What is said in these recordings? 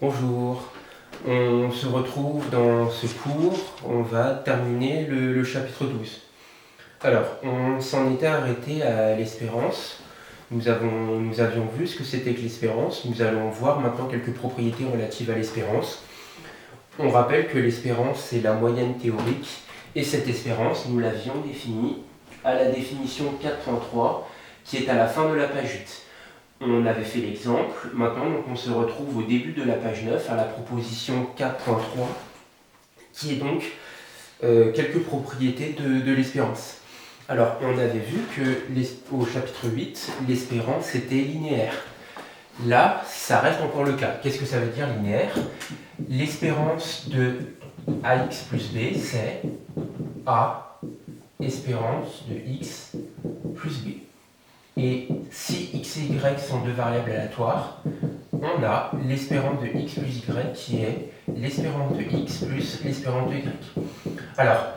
Bonjour, on se retrouve dans ce cours, on va terminer le chapitre 12. Alors, on s'en était arrêté à l'espérance, nous avions vu ce que c'était que l'espérance, nous allons voir maintenant quelques propriétés relatives à l'espérance. On rappelle que l'espérance c'est la moyenne théorique, et cette espérance nous l'avions définie à la définition 4.3 qui est à la fin de la page 8. On avait fait l'exemple, maintenant donc on se retrouve au début de la page 9 à la proposition 4.3 qui est donc quelques propriétés de l'espérance. Alors on avait vu que au chapitre 8, l'espérance était linéaire. Là, ça reste encore le cas. Qu'est-ce que ça veut dire linéaire? L'espérance de ax plus b, c'est a espérance de x plus b. Et si x et y sont deux variables aléatoires, on a l'espérance de x plus y qui est l'espérance de x plus l'espérance de y. Alors,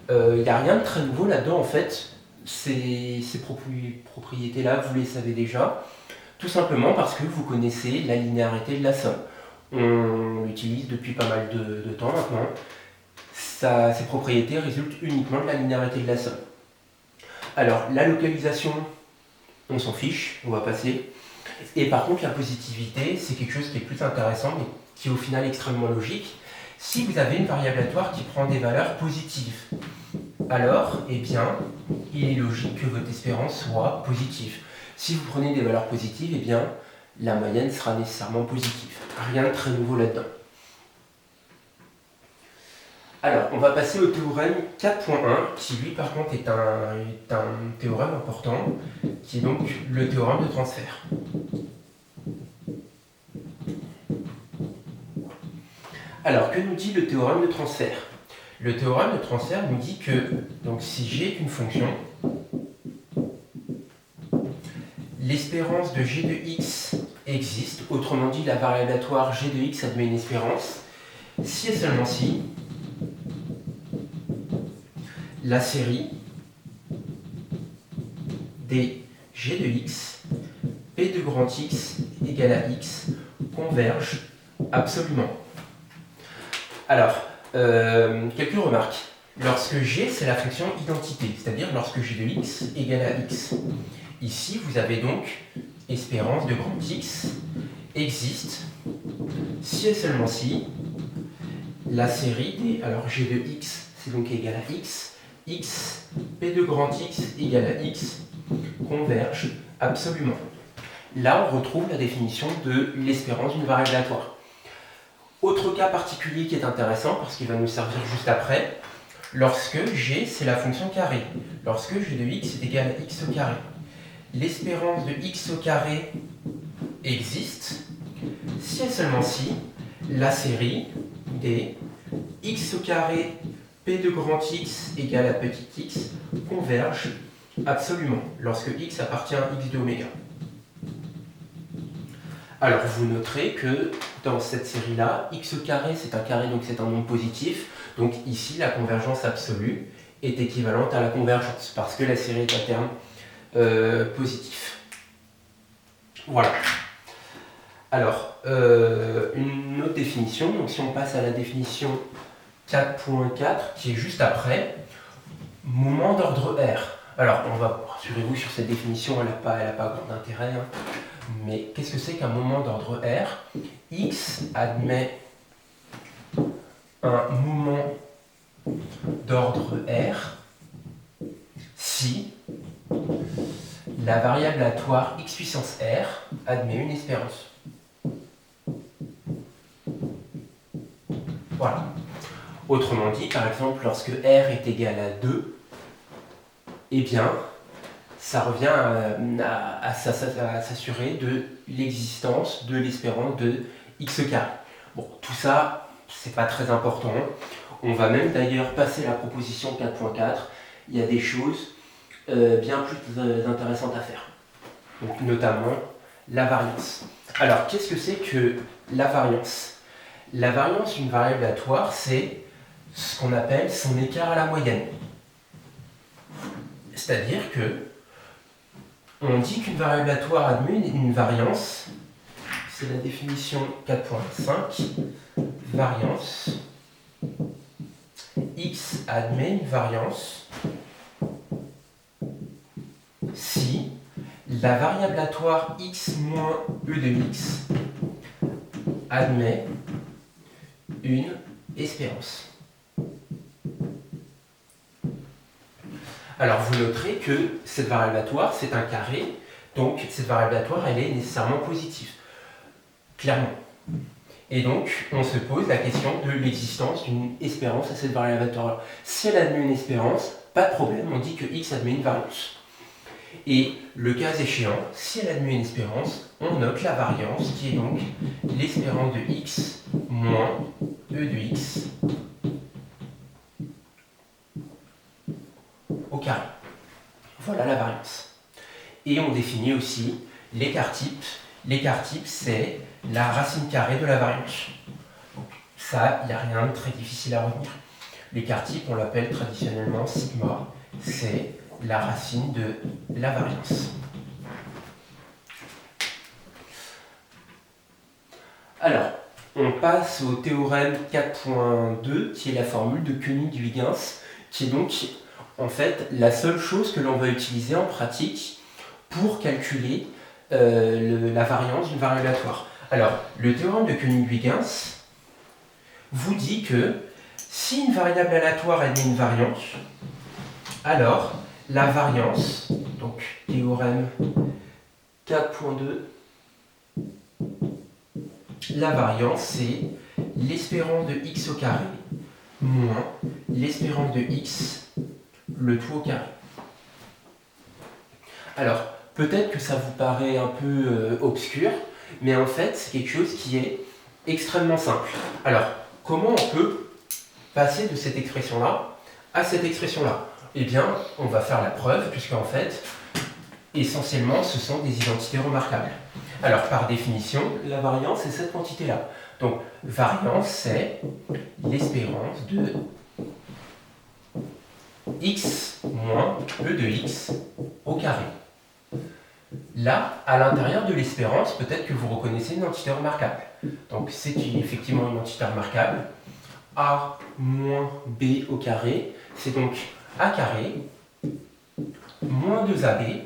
il n'y a rien de très nouveau là-dedans en fait. Ces propriétés-là, vous les savez déjà, tout simplement parce que vous connaissez la linéarité de la somme. On l'utilise depuis pas mal de temps maintenant. Ces propriétés résultent uniquement de la linéarité de la somme. Alors, la localisation, on s'en fiche, on va passer. Et par contre, la positivité, c'est quelque chose qui est plus intéressant, mais qui est au final extrêmement logique. Si vous avez une variable aléatoire qui prend des valeurs positives, alors, eh bien, il est logique que votre espérance soit positive. Si vous prenez des valeurs positives, eh bien, la moyenne sera nécessairement positive. Rien de très nouveau là-dedans. Alors, on va passer au théorème 4.1, qui lui par contre est un théorème important, qui est donc le théorème de transfert. Alors, que nous dit le théorème de transfert? Le théorème de transfert nous dit que donc, si g est une fonction, l'espérance de g de x existe, autrement dit la variable aléatoire g de x admet une espérance, si et seulement si la série des g de x, p de grand x égale à x, converge absolument. Alors, quelques remarques. Lorsque g, c'est la fonction identité, c'est-à-dire lorsque g de x égale à x. Ici, vous avez donc espérance de grand x existe si et seulement si la série des... Alors, g de x, c'est donc égal à x, x, p de grand x égale à x, converge absolument. Là, on retrouve la définition de l'espérance d'une variable aléatoire. Autre cas particulier qui est intéressant, parce qu'il va nous servir juste après, lorsque g, c'est la fonction carré. Lorsque g de x est égal à x au carré. L'espérance de x au carré existe si et seulement si la série des x au carré p de grand x égale à petit x converge absolument lorsque x appartient à x de oméga. Alors vous noterez que dans cette série-là, x au carré c'est un carré, donc c'est un nombre positif. Donc ici, la convergence absolue est équivalente à la convergence, parce que la série est à terme positif. Voilà. Alors, une autre définition, donc si on passe à la définition 4.4, qui est juste après, moment d'ordre R. Alors, rassurez-vous sur cette définition, elle n'a pas grand intérêt, hein. Mais qu'est-ce que c'est qu'un moment d'ordre R? X admet un moment d'ordre R si la variable aléatoire x puissance R admet une espérance. Voilà. Autrement dit, par exemple, lorsque R est égal à 2, eh bien, ça revient à s'assurer de l'existence de l'espérance de x carré. Bon, tout ça, c'est pas très important. On va même d'ailleurs passer la proposition 4.4. Il y a des choses bien plus intéressantes à faire. Donc, notamment la variance. Alors, qu'est-ce que c'est que la variance? La variance d'une variable aléatoire, c'est ce qu'on appelle son écart à la moyenne. C'est-à-dire que on dit qu'une variable aléatoire admet une variance c'est la définition 4.5, variance. X admet une variance si la variable aléatoire x moins e de x admet une espérance. Alors vous noterez que cette variable aléatoire, c'est un carré, donc cette variable aléatoire, elle est nécessairement positive, clairement. Et donc, on se pose la question de l'existence d'une espérance à cette variable aléatoire. Si elle admet une espérance, pas de problème, on dit que x admet une variance. Et le cas échéant, si elle admet une espérance, on note la variance qui est donc l'espérance de x moins e de x au carré. Voilà la variance. Et on définit aussi l'écart type. L'écart type, c'est la racine carrée de la variance. Donc, ça, il n'y a rien de très difficile à retenir. L'écart type, on l'appelle traditionnellement sigma, c'est la racine de la variance. Alors, on passe au théorème 4.2, qui est la formule de Koenig-Huygens, qui est donc, en fait, la seule chose que l'on va utiliser en pratique pour calculer la variance d'une variable aléatoire. Alors, le théorème de Koenig-Huygens vous dit que si une variable aléatoire admet une variance, alors la variance, donc théorème 4.2, la variance c'est l'espérance de x au carré moins l'espérance de x, le tout au carré. Alors, peut-être que ça vous paraît un peu obscur, mais en fait, c'est quelque chose qui est extrêmement simple. Alors, comment on peut passer de cette expression-là à cette expression-là? Eh bien, on va faire la preuve, puisqu'en fait, essentiellement, ce sont des identités remarquables. Alors, par définition, la variance, c'est cette quantité-là. Donc, variance, c'est l'espérance de x moins e de x au carré. Là, à l'intérieur de l'espérance, peut-être que vous reconnaissez une entité remarquable. Donc, c'est effectivement une entité remarquable. A moins b au carré, c'est donc a carré moins 2ab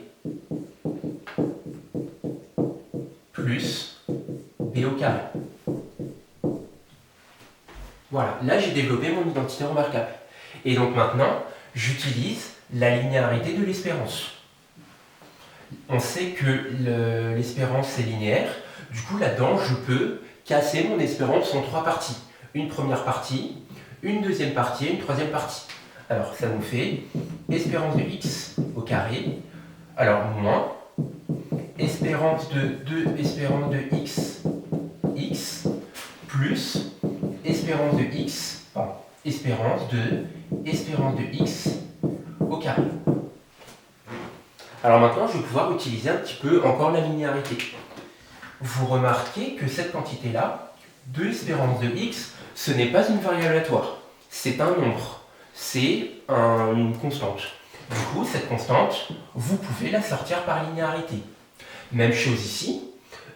plus b au carré. Voilà, là j'ai développé mon identité remarquable. Et donc maintenant, j'utilise la linéarité de l'espérance. On sait que l'espérance est linéaire, du coup là-dedans je peux casser mon espérance en trois parties. Une première partie, une deuxième partie et une troisième partie. Alors ça nous fait espérance de x au carré, alors moins espérance de 2 espérance de x, x, plus espérance de x, pardon, espérance de x au carré. Alors maintenant, je vais pouvoir utiliser un petit peu encore la linéarité. Vous remarquez que cette quantité-là, 2 espérance de x, ce n'est pas une variable aléatoire, c'est un nombre, c'est une constante. Du coup, cette constante, vous pouvez la sortir par linéarité. Même chose ici,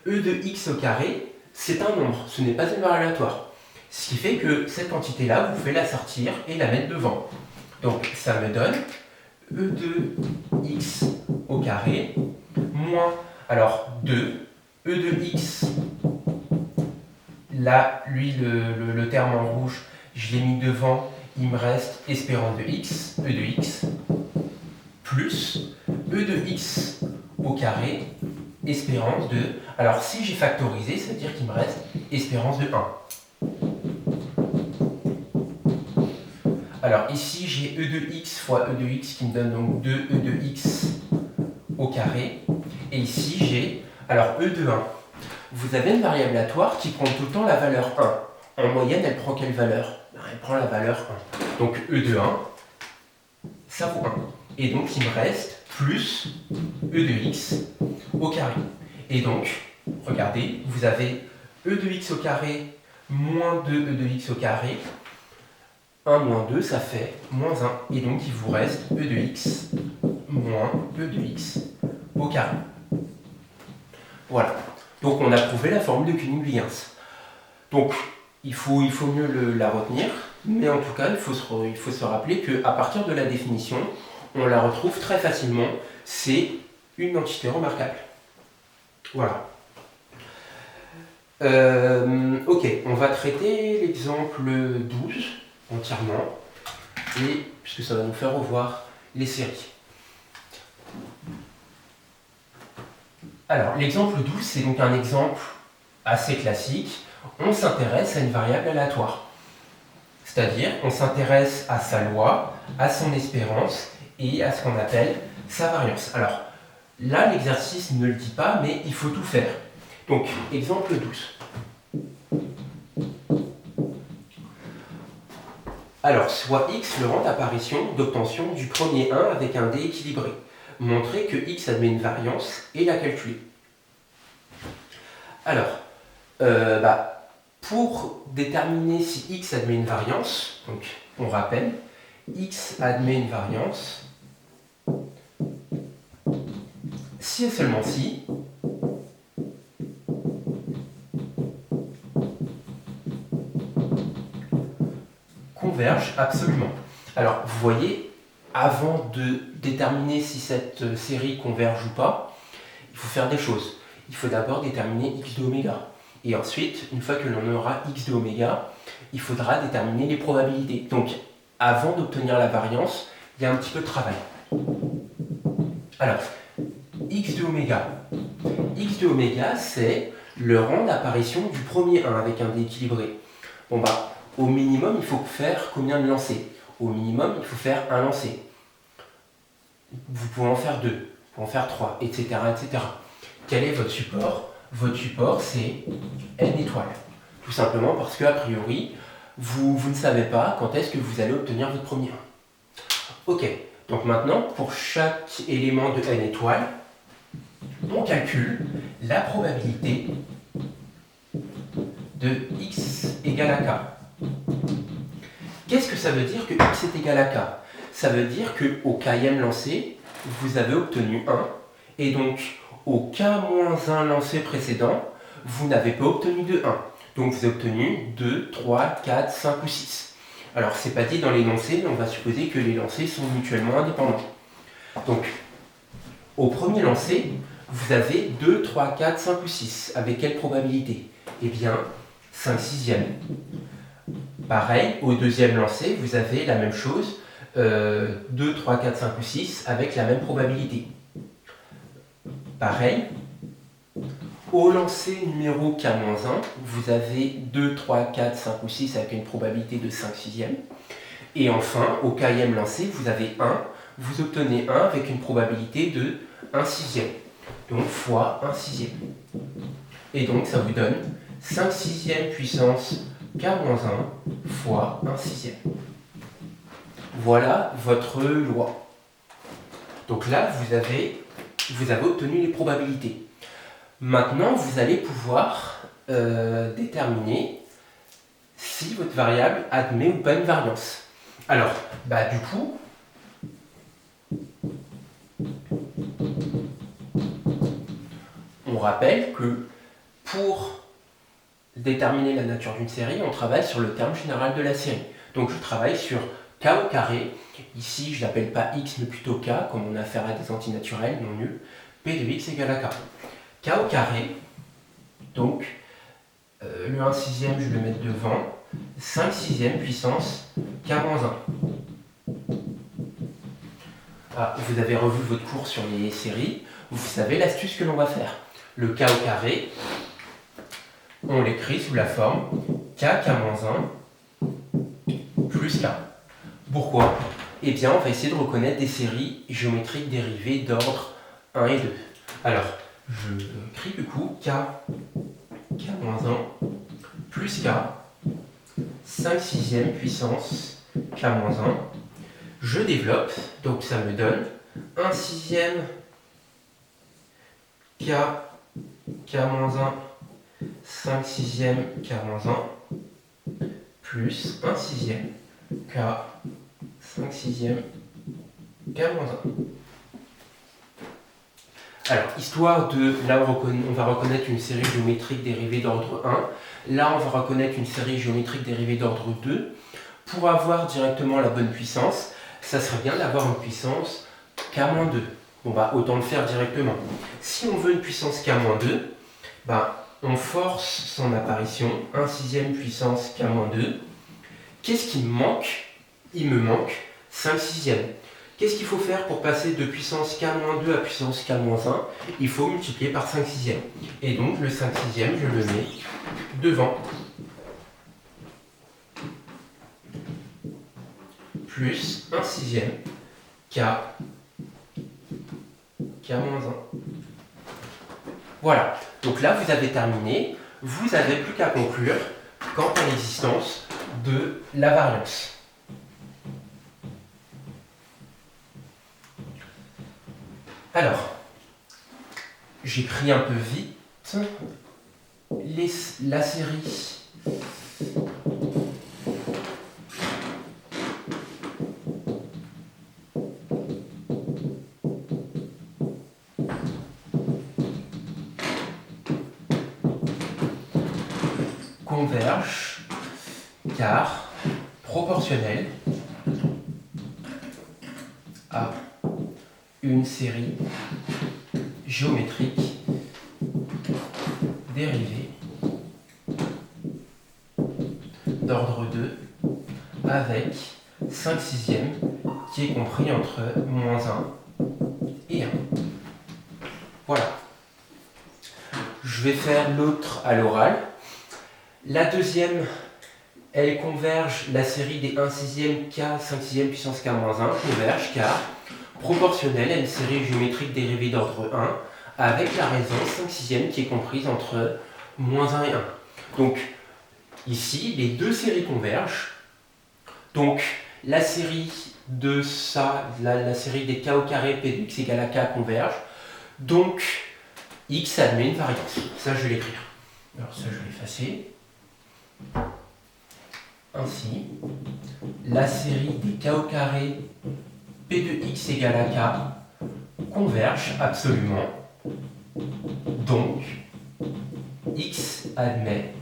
e de x au carré, c'est un nombre, ce n'est pas une variable aléatoire. Ce qui fait que cette quantité-là, vous pouvez la sortir et la mettre devant. Donc ça me donne e de x au carré moins, alors 2, e de x, là, lui, le terme en rouge, je l'ai mis devant, il me reste espérance de x, e de x, plus e de x au carré, espérance de... Alors si j'ai factorisé, ça veut dire qu'il me reste espérance de 1. Alors ici j'ai e de x fois e de x qui me donne donc 2e de x au carré. Et ici j'ai, alors e de 1. Vous avez une variable aléatoire qui prend tout le temps la valeur 1. En moyenne, elle prend quelle valeur? Elle prend la valeur 1. Donc e de 1, ça vaut 1. Et donc il me reste plus e de x au carré. Et donc, regardez, vous avez e de x au carré moins 2e de x au carré. 1 moins 2, ça fait moins 1. Et donc il vous reste e de x moins e de x au carré. Voilà. Donc on a prouvé la formule de Koenig-Huygens. Donc il faut mieux la retenir, mais en tout cas il faut se rappeler qu'à partir de la définition, on la retrouve très facilement. C'est une entité remarquable. Voilà. Ok, on va traiter l'exemple 12 entièrement, et puisque ça va nous faire revoir les séries. Alors, l'exemple 12, c'est donc un exemple assez classique. On s'intéresse à une variable aléatoire. C'est-à-dire, on s'intéresse à sa loi, à son espérance et à ce qu'on appelle sa variance. Alors, là, l'exercice ne le dit pas, mais il faut tout faire. Donc, exemple 12. Alors, soit x le rang d'apparition d'obtention du premier 1 avec un d équilibré. Montrer que x admet une variance et la calculer. Alors, pour déterminer si x admet une variance, donc on rappelle, x admet une variance si et seulement si converge absolument. Alors, vous voyez, avant de déterminer si cette série converge ou pas, il faut faire des choses. Il faut d'abord déterminer x de oméga. Et ensuite, une fois que l'on aura x de oméga, il faudra déterminer les probabilités. Donc, avant d'obtenir la variance, il y a un petit peu de travail. Alors, x de oméga. X de oméga, c'est le rang d'apparition du premier 1 avec un d équilibré. Bon bah, au minimum, il faut faire combien de lancers? Au minimum, il faut faire un lancer. Vous pouvez en faire 2, vous pouvez en faire 3, etc., etc. Quel est votre support? Votre support, c'est n étoiles. Tout simplement parce qu'a priori, vous ne savez pas quand est-ce que vous allez obtenir votre premier 1. Ok, donc maintenant, pour chaque élément de n étoiles, on calcule la probabilité de x égale à k. Qu'est-ce que ça veut dire que x est égal à k? Ça veut dire qu'au kème lancé, vous avez obtenu 1, et donc au k-1 lancé précédent, vous n'avez pas obtenu de 1. Donc vous avez obtenu 2, 3, 4, 5 ou 6. Alors c'est pas dit dans l'énoncé, mais on va supposer que les lancers sont mutuellement indépendants. Donc, au premier lancer, vous avez 2, 3, 4, 5 ou 6. Avec quelle probabilité? Eh bien, 5 sixièmes. Pareil, au deuxième lancer, vous avez la même chose, 2, 3, 4, 5 ou 6, avec la même probabilité. Pareil, au lancer numéro k-1, vous avez 2, 3, 4, 5 ou 6 avec une probabilité de 5 sixièmes. Et enfin, au kème lancé, vous avez 1, vous obtenez 1 avec une probabilité de 1 sixième. Donc fois 1 sixième. Et donc ça vous donne 5 sixièmes puissance k-1 fois 1 sixième. Voilà votre loi. Donc là, vous avez obtenu les probabilités. Maintenant, vous allez pouvoir déterminer si votre variable admet ou pas une variance. Alors, du coup, on rappelle que pour déterminer la nature d'une série, on travaille sur le terme général de la série. Donc je travaille sur k au carré. Ici, je l'appelle pas x, mais plutôt k, comme on a affaire à des antinaturels non nuls. P de x égale à k. K au carré, donc le 1 sixième, je vais le mettre devant. 5 sixième puissance k-1. Ah, vous avez revu votre cours sur les séries. Vous savez l'astuce que l'on va faire. Le k au carré, on l'écrit sous la forme k-1 plus k. Pourquoi? Eh bien, on va essayer de reconnaître des séries géométriques dérivées d'ordre 1 et 2. Alors, je écris du coup k-1 plus k, 5 sixième puissance k-1. Je développe, donc ça me donne 1 sixième k-1, 5 sixième k-1, plus 1 sixième k, 5 sixième k-1. Alors, histoire de... Là, on va reconnaître une série géométrique dérivée d'ordre 1. Là, on va reconnaître une série géométrique dérivée d'ordre 2. Pour avoir directement la bonne puissance, ça serait bien d'avoir une puissance k-2. On va autant le faire directement. Si on veut une puissance k-2, on force son apparition, 1/6 puissance k-2. Qu'est-ce qui me manque? Il me manque 5/6. Qu'est-ce qu'il faut faire pour passer de puissance k-2 à puissance k-1? Il faut multiplier par 5/6. Et donc le 5/6, je le mets devant. Plus 1/6 k-1. Voilà. Donc là, vous avez terminé. Vous n'avez plus qu'à conclure quant à l'existence de la variance. Alors, j'ai pris un peu vite. La série converge car proportionnelle à une série géométrique dérivée d'ordre 2 avec 5/6 qui est compris entre -1 et 1. Voilà. Je vais faire l'autre à l'oral. La deuxième, elle converge, la série des 1/6 k 5/6 puissance k-1 converge car proportionnelle à une série géométrique dérivée d'ordre 1 avec la raison 5/6 qui est comprise entre -1 et 1. Donc ici, les deux séries convergent. Donc la série de ça, la série des k au carré p de x égale à k converge. Donc x admet une variance. Ça, je vais l'écrire. Alors ça, je vais l'effacer. Ainsi, la série des k au carré p de x égale à k converge absolument. Donc, x admet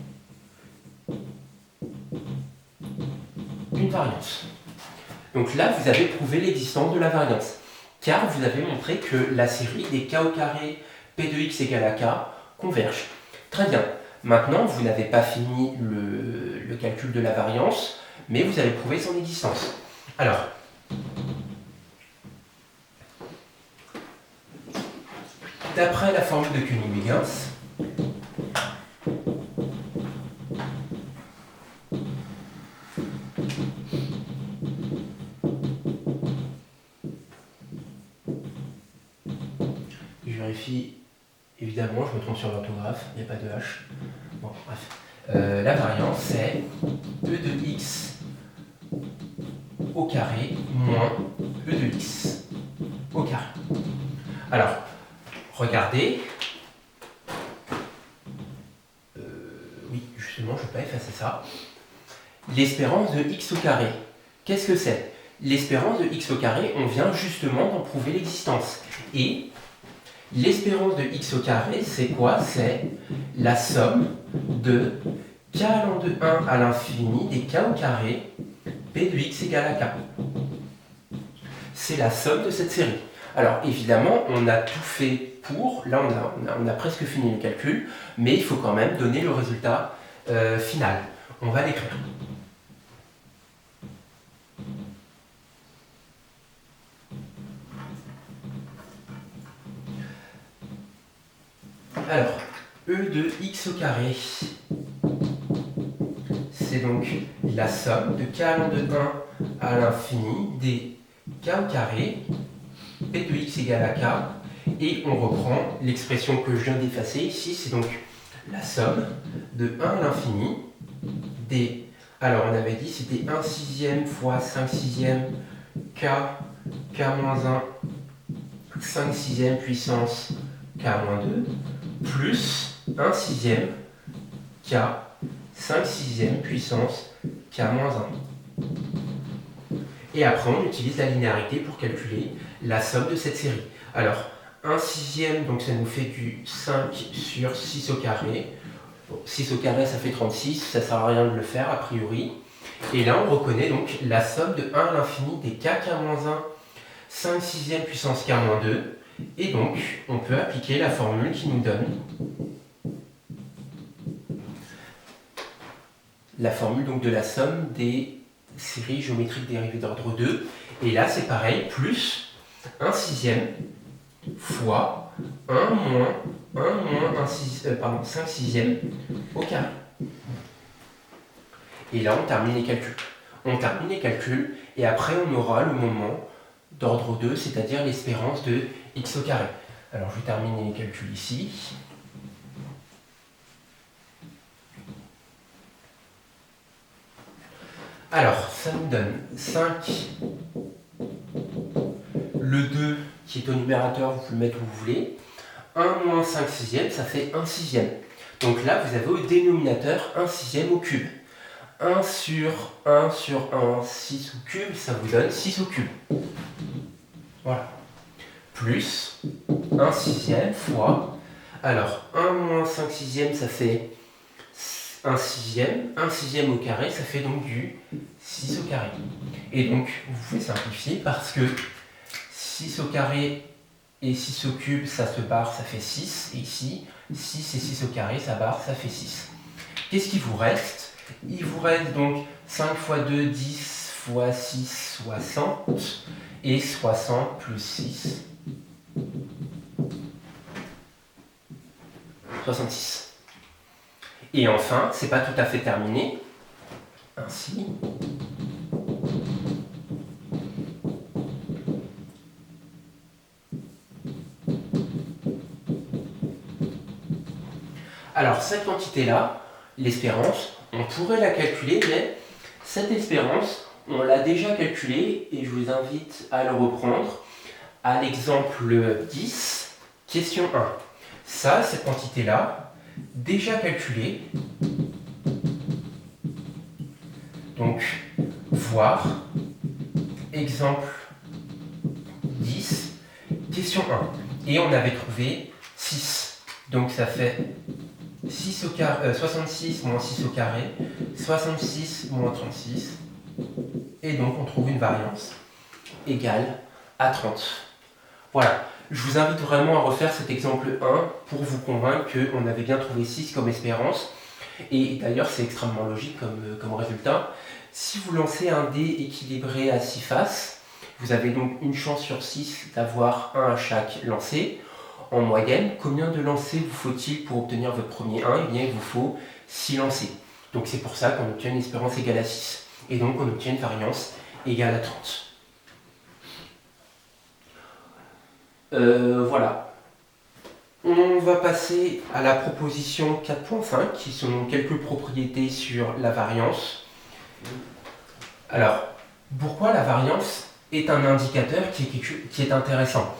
une variance. Donc là, vous avez prouvé l'existence de la variance, car vous avez montré que la série des k au carré p de x égale à k converge. Très bien. Maintenant, vous n'avez pas fini le calcul de la variance, mais vous avez prouvé son existence. Alors, d'après la formule de König-Huygens, je vérifie, évidemment, je me trompe sur l'orthographe, il n'y a pas de H. Bon, bref. La variance, c'est e de x au carré moins e de x au carré. Alors, regardez. Oui, justement, je ne vais pas effacer ça. L'espérance de x au carré. Qu'est-ce que c'est? L'espérance de x au carré, on vient justement d'en prouver l'existence. Et l'espérance de x au carré, c'est quoi? C'est la somme de k allant de 1 à l'infini des k au carré p de x égale à k. C'est la somme de cette série. Alors évidemment, on a tout fait pour, là on a presque fini le calcul, mais il faut quand même donner le résultat final. On va l'écrire. Alors, e de x au carré, c'est donc la somme de k allant de 1 à l'infini des k au carré, p de x égale à k, et on reprend l'expression que je viens d'effacer ici, c'est donc la somme de 1 à l'infini des... Alors on avait dit c'était 1/6 fois 5/6 k, k-1, 5/6 puissance k-2, plus 1/6 k, 5/6 puissance k-1. Et après, on utilise la linéarité pour calculer la somme de cette série. Alors, 1 sixième, donc ça nous fait du 5 sur 6 au carré. Bon, 6 au carré, ça fait 36, ça ne sert à rien de le faire a priori. Et là, on reconnaît donc la somme de 1 à l'infini des k-1, 5 sixième puissance k-2. Et donc, on peut appliquer la formule qui nous donne la formule donc de la somme des séries géométriques dérivées d'ordre 2. Et là, c'est pareil, plus 1 sixième fois 1 moins 5 sixième au carré. Et là, on termine les calculs. On termine les calculs et après, on aura le moment d'ordre 2, c'est-à-dire l'espérance de x au carré. Alors, je vais terminer les calculs ici. Alors, ça nous donne 5. Le 2 qui est au numérateur, vous pouvez le mettre où vous voulez. 1 moins 5 sixième, ça fait 1 sixième. Donc là, vous avez au dénominateur 1 sixième au cube. 1 sur 1 sur 1, 6 au cube, ça vous donne 6 au cube. Voilà. Plus 1 sixième fois... Alors, 1 moins 5 sixième, ça fait 1 sixième. 1 sixième au carré, ça fait donc du 6 au carré. Et donc, vous pouvez simplifier parce que 6 au carré et 6 au cube, ça se barre, ça fait 6. Et ici, 6 et 6 au carré, ça barre, ça fait 6. Qu'est-ce qu'il vous reste? Il vous reste donc 5 fois 2, 10 fois 6, 60. Et 60 plus 6, 66. Et enfin, c'est pas tout à fait terminé. Ainsi. Alors, cette quantité-là, l'espérance, on pourrait la calculer, mais cette espérance, on l'a déjà calculée et je vous invite à le reprendre à l'exemple 10, question 1. Ça, cette quantité-là, déjà calculée. Donc, voir exemple 10, question 1. Et on avait trouvé 6. Donc, ça fait 6 au carré, 66 moins 6 au carré, 66 moins 36. Et donc, on trouve une variance égale à 30. Voilà. Je vous invite vraiment à refaire cet exemple 1 pour vous convaincre qu'on avait bien trouvé 6 comme espérance. Et d'ailleurs, c'est extrêmement logique comme résultat. Si vous lancez un dé équilibré à 6 faces, vous avez donc une chance sur 6 d'avoir 1 à chaque lancer. En moyenne, combien de lancers vous faut-il pour obtenir votre premier 1? Eh bien, il vous faut 6 lancers. Donc c'est pour ça qu'on obtient une espérance égale à 6. Et donc on obtient une variance égale à 30. Voilà. On va passer à la proposition 4.5, qui sont quelques propriétés sur la variance. Alors, pourquoi la variance est un indicateur qui est intéressant?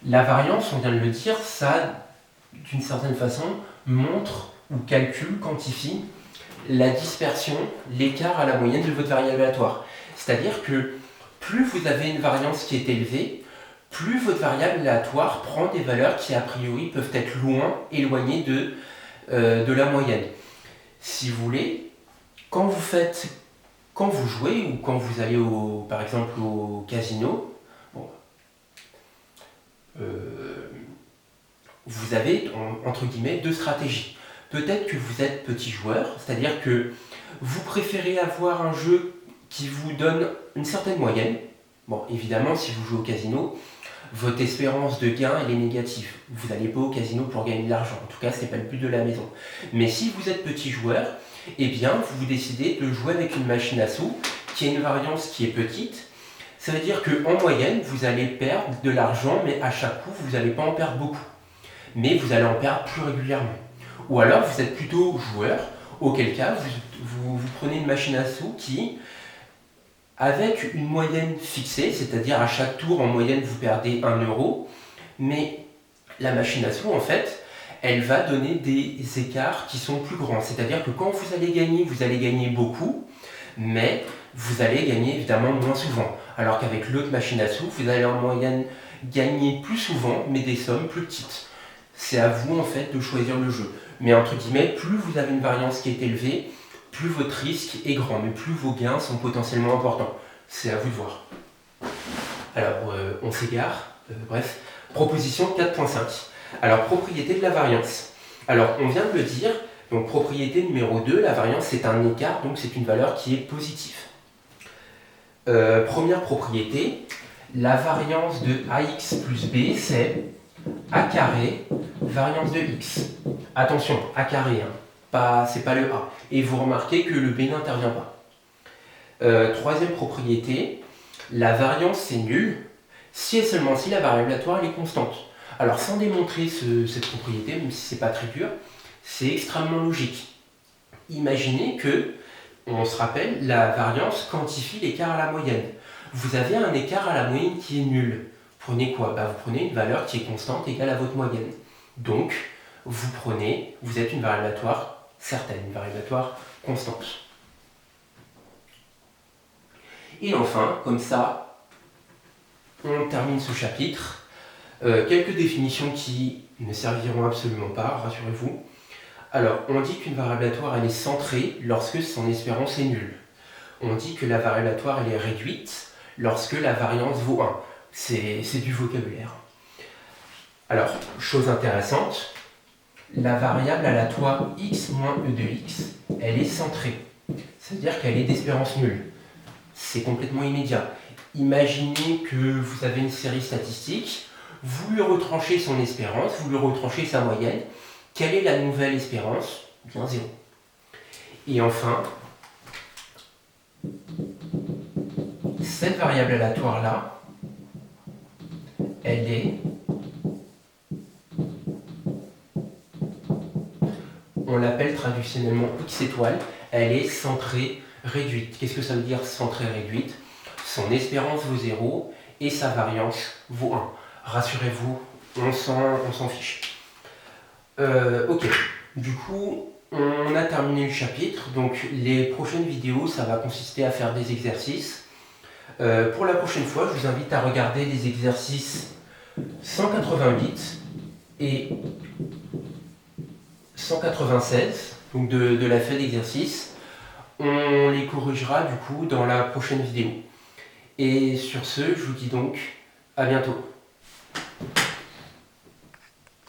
La variance, on vient de le dire, ça, d'une certaine façon, montre ou calcule, quantifie la dispersion, l'écart à la moyenne de votre variable aléatoire. C'est-à-dire que plus vous avez une variance qui est élevée, plus votre variable aléatoire prend des valeurs qui a priori peuvent être éloignées de la moyenne. Si vous voulez, quand vous jouez ou quand vous allez par exemple au casino, bon, vous avez entre guillemets deux stratégies. Peut-être que vous êtes petit joueur, c'est-à-dire que vous préférez avoir un jeu qui vous donne une certaine moyenne. Bon, évidemment, si vous jouez au casino, votre espérance de gain, elle est négative. Vous n'allez pas au casino pour gagner de l'argent. En tout cas, ce n'est pas le but de la maison. Mais si vous êtes petit joueur, eh bien, vous décidez de jouer avec une machine à sous qui a une variance qui est petite. Ça veut dire qu'en moyenne, vous allez perdre de l'argent, mais à chaque coup, vous n'allez pas en perdre beaucoup. Mais vous allez en perdre plus régulièrement. Ou alors, vous êtes plutôt joueur, auquel cas, vous prenez une machine à sous qui, avec une moyenne fixée, c'est-à-dire à chaque tour, en moyenne, vous perdez 1 euro, mais la machine à sous, en fait, elle va donner des écarts qui sont plus grands. C'est-à-dire que quand vous allez gagner beaucoup, mais vous allez gagner évidemment moins souvent. Alors qu'avec l'autre machine à sous, vous allez en moyenne gagner plus souvent, mais des sommes plus petites. C'est à vous en fait de choisir le jeu. Mais entre guillemets, plus vous avez une variance qui est élevée, plus votre risque est grand, mais plus vos gains sont potentiellement importants. C'est à vous de voir. Alors, on s'égare. Bref, proposition 4.5. Alors, propriété de la variance. Alors, on vient de le dire, donc propriété numéro 2, la variance c'est un écart, donc c'est une valeur qui est positive. Première propriété, la variance de ax plus b, c'est a carré, variance de x. Attention, a carré, hein, c'est pas le a. Et vous remarquez que le b n'intervient pas. Troisième propriété, la variance c'est nul, si et seulement si la variable aléatoire elle est constante. Alors sans démontrer cette propriété, même si c'est pas très dur, c'est extrêmement logique. Imaginez que, on se rappelle, la variance quantifie l'écart à la moyenne. Vous avez un écart à la moyenne qui est nul. Prenez quoi? Vous prenez une valeur qui est constante égale à votre moyenne. Donc, vous êtes une variable aléatoire certaine, une variable aléatoire constante. Et enfin, comme ça, on termine ce chapitre. Quelques définitions qui ne serviront absolument pas, rassurez-vous. Alors, on dit qu'une variable aléatoire elle est centrée lorsque son espérance est nulle. On dit que la variable aléatoire elle est réduite lorsque la variance vaut 1. C'est du vocabulaire. Alors, chose intéressante, la variable aléatoire x moins e de x, elle est centrée. C'est-à-dire qu'elle est d'espérance nulle. C'est complètement immédiat. Imaginez que vous avez une série statistique, vous lui retranchez son espérance, vous lui retranchez sa moyenne. Quelle est la nouvelle espérance? Bien 0. Et enfin, cette variable aléatoire-là, elle est, on l'appelle traductionnellement x étoile, elle est centrée réduite. Qu'est-ce que ça veut dire centrée réduite? Son espérance vaut 0 et sa variance vaut 1. Rassurez-vous, on s'en fiche. Ok, du coup, on a terminé le chapitre. Donc les prochaines vidéos, ça va consister à faire des exercices. Pour la prochaine fois, je vous invite à regarder les exercices 188 et 196, donc de la feuille d'exercice. On les corrigera du coup dans la prochaine vidéo. Et sur ce, je vous dis donc à bientôt.